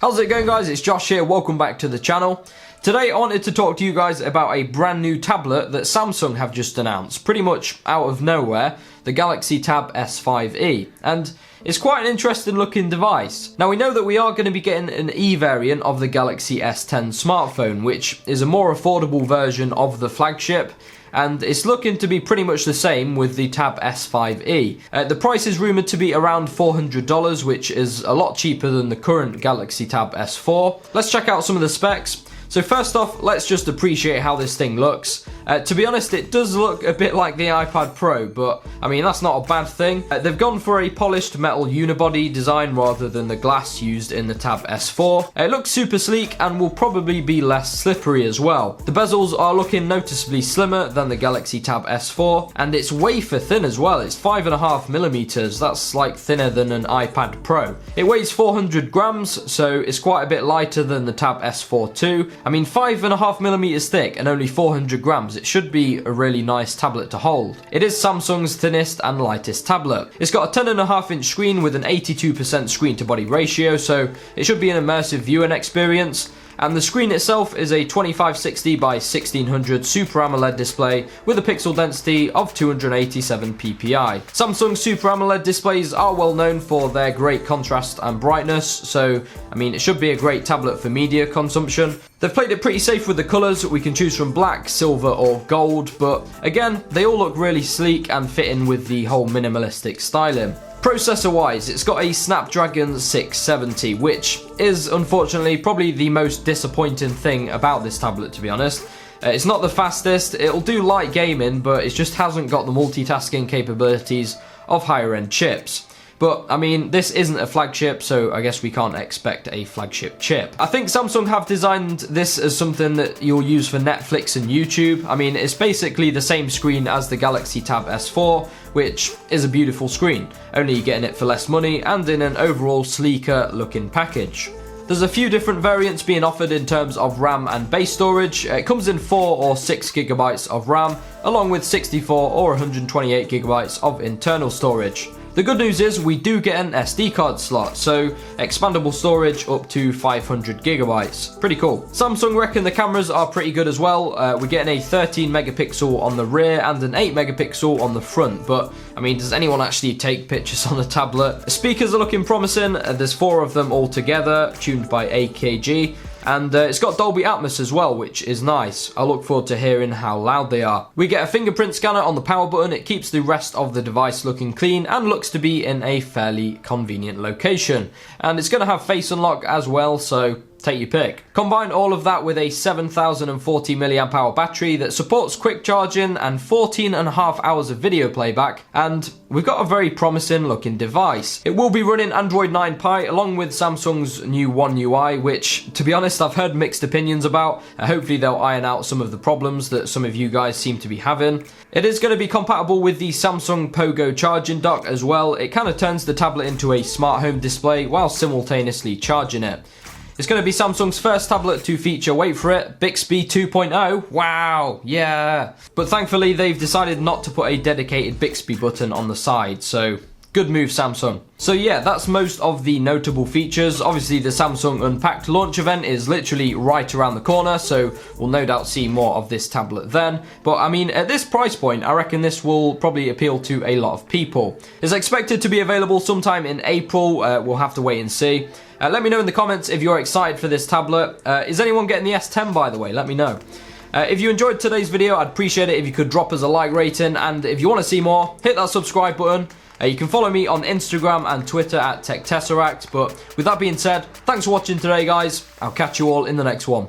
How's it going, guys? It's Josh here, welcome back to the channel. Today I wanted to talk to you guys about a brand new tablet that Samsung have just announced, pretty much out of nowhere, the Galaxy Tab S5E. And it's quite an interesting looking device. Now we know that we are going to be getting an E variant of the Galaxy S10 smartphone, which is a more affordable version of the flagship. And it's looking to be pretty much the same with the Tab S5E. The price is rumoured to be around $400, which is a lot cheaper than the current Galaxy Tab S4. Let's check out some of the specs. So first off, let's just appreciate how this thing looks. To be honest, it does look a bit like the iPad Pro, but I mean, that's not a bad thing. They've gone for a polished metal unibody design rather than the glass used in the Tab S4. It looks super sleek and will probably be less slippery as well. The bezels are looking noticeably slimmer than the Galaxy Tab S4, and it's wafer thin as well. It's 5.5mm. That's like thinner than an iPad Pro. It weighs 400 grams, so it's quite a bit lighter than the Tab S4 too. I mean, 5.5mm thick and only 400 grams. It should be a really nice tablet to hold. It is Samsung's thinnest and lightest tablet. It's got a 10.5-inch screen with an 82% screen to body ratio, so it should be an immersive viewing experience. And the screen itself is a 2560 by 1600 Super AMOLED display with a pixel density of 287 ppi. Samsung Super AMOLED displays are well known for their great contrast and brightness, so I mean, it should be a great tablet for media consumption. They've played it pretty safe with the colours. We can choose from black, silver or gold, but again, they all look really sleek and fit in with the whole minimalistic styling. Processor wise, it's got a Snapdragon 670, which is unfortunately probably the most disappointing thing about this tablet, to be honest. It's not the fastest, it'll do light gaming, but it just hasn't got the multitasking capabilities of higher end chips. But, I mean, this isn't a flagship, so I guess we can't expect a flagship chip. I think Samsung have designed this as something that you'll use for Netflix and YouTube. I mean, it's basically the same screen as the Galaxy Tab S4, which is a beautiful screen, only you're getting it for less money and in an overall sleeker looking package. There's a few different variants being offered in terms of RAM and base storage. It comes in 4 or 6 gigabytes of RAM, along with 64 or 128 gigabytes of internal storage. The good news is we do get an SD card slot, so expandable storage up to 500 gigabytes. Pretty cool. Samsung reckon the cameras are pretty good as well. We're getting a 13 megapixel on the rear and an 8 megapixel on the front, but I mean, does anyone actually take pictures on a tablet? The speakers are looking promising. There's 4 of them all together, tuned by AKG. And it's got Dolby Atmos as well, which is nice. I look forward to hearing how loud they are. We get a fingerprint scanner on the power button. It keeps the rest of the device looking clean and looks to be in a fairly convenient location. And it's going to have face unlock as well, so take your pick. Combine all of that with a 7040 mAh battery that supports quick charging and 14.5 hours of video playback, and we've got a very promising looking device. It will be running Android 9 Pie along with Samsung's new One UI, which, to be honest, I've heard mixed opinions about. Hopefully they'll iron out some of the problems that some of you guys seem to be having. It is going to be compatible with the Samsung Pogo charging dock as well. It kind of turns the tablet into a smart home display while simultaneously charging it. It's going to be Samsung's first tablet to feature, wait for it, Bixby 2.0. Wow, yeah. But thankfully they've decided not to put a dedicated Bixby button on the side, so good move, Samsung. So yeah, that's most of the notable features. Obviously the Samsung Unpacked launch event is literally right around the corner, so we'll no doubt see more of this tablet then. But I mean, at this price point, I reckon this will probably appeal to a lot of people. It's expected to be available sometime in April. We'll have to wait and see. Let me know in the comments if you're excited for this tablet. Is anyone getting the S10, by the way? Let me know. If you enjoyed today's video, I'd appreciate it if you could drop us a like rating, and if you want to see more, hit that subscribe button. You can follow me on Instagram and Twitter at Tesseract. But with that being said, thanks for watching today, guys. I'll catch you all in the next one.